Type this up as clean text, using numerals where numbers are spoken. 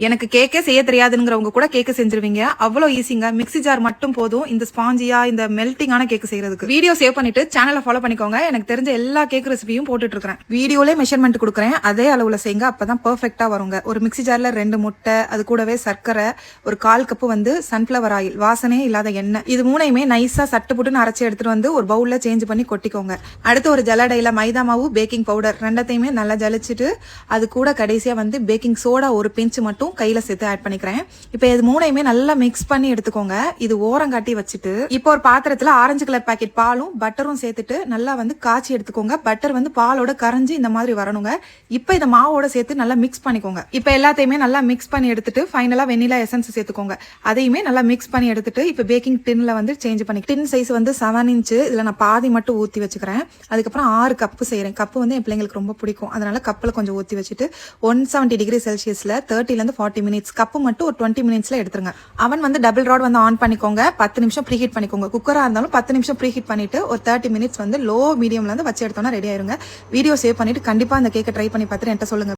எனக்கு கேக்கே செய்ய தெரியாதுங்கிறவங்க கூட கேக்கு செஞ்சிருவீங்க. அவ்வளோ ஈஸிங்க. மிக்ஸி ஜார் மட்டும் போதும் இந்த ஸ்பாஞ்சியா இந்த மெல்டிங்கான கேக்கு செய்யறதுக்கு. வீடியோ சேவ் பண்ணிட்டு சேனலை ஃபாலோ பண்ணிக்கோங்க. எனக்கு தெரிஞ்ச எல்லா கேக் ரெசிபியும் போட்டுட்டு இருக்கேன். வீடியோலே மெஷர்மெண்ட் கொடுக்குறேன். அதே அளவுல செய்யுங்க. அப்பதான் பெர்ஃபெக்ட்டா வருங்க. ஒரு மிக்ஸி ஜார்ல 2 முட்டை, அது கூடவே சர்க்கரை, ஒரு 1/4 கப் வந்து சன்ஃபிளவர் ஆயில், வாசனையே இல்லாத எண்ணெய். இது மூணையுமே நைஸா சட்டு புட்டுன்னு அரைச்சி எடுத்துட்டு வந்து ஒரு பவுல்ல சேஞ்ச் பண்ணி கொட்டிக்கோங்க. அடுத்து ஒரு ஜல்லடையில மைதா மாவு, பேக்கிங் பவுடர் ரெண்டத்தையுமே நல்லா ஜலிச்சுட்டு அது கூட கடைசியா வந்து பேக்கிங் சோடா ஒரு பிஞ்ச் மட்டும் கையில சேர்த்து ஆட் பண்ணிக்கிறேன். இப்போ இது மூணையுமே நல்லா மிக்ஸ் பண்ணி எடுத்துக்கோங்க. இது ஓரம் காட்டி வச்சுட்டு இப்போ ஒரு பாத்திரத்துல ஆரஞ்சு கலர் பாக்கெட் பாலும் பட்டரும் சேர்த்துட்டு நல்லா வந்து காய்ச்சி எடுத்துக்கோங்க. பட்டர் வந்து பாலோட கரைஞ்சி இந்த மாதிரி வரணுங்க. இப்போ இதை மாவோட சேர்த்து நல்லா மிக்ஸ் பண்ணிக்கோங்க. இப்போ எல்லாத்தையுமே நல்லா மிக்ஸ் பண்ணி எடுத்துட்டு ஃபைனலா வெண்ணிலா எசன்ஸ் சேர்த்துக்கோங்க. அதையுமே நல்லா மிக்ஸ் பண்ணி எடுத்துட்டு இப்போ பேக்கிங் டின்ல வந்து சேஞ்ச் பண்ணி டின் சைஸ் வந்து 7 இன்ச். இதுல நான் பாதி மட்டும் ஊத்தி வச்சுக்கிறேன். அதுக்கப்புறம் 6 கப்பு செய்யறேன். கப்பு வந்து என் பிள்ளைங்களுக்கு ரொம்ப பிடிக்கும். அதனால கப்பில் கொஞ்சம் ஊற்றி வச்சுட்டு 170 டிகிரி செல்சியஸ்ல 30 40 மினிட்ஸ் கப்பு மட்டும் ஒரு 20 மினிட்ஸ்ல எடுத்துருங்க. அவன் வந்து டபுள் ராட் வந்து ஆன் பண்ணிக்கோங்க. 10 நிமிஷம் ப்ரீ ஹீட் பண்ணிக்கோங்க. குக்கரா இருந்தாலும் 10 நிமிஷம் ப்ரீ ஹீட் பண்ணிட்டு ஒரு 30 மினிட்ஸ் வந்து லோ மீடியம்ல இருந்து வச்சு எடுத்தோம்னா ரெடி ஆயிருங்க. வீடியோ சேவ் பண்ணிட்டு கண்டிப்பா அந்த கேக்கை ட்ரை பண்ணி பார்த்துட்டு என்கிட்ட சொல்லுங்க.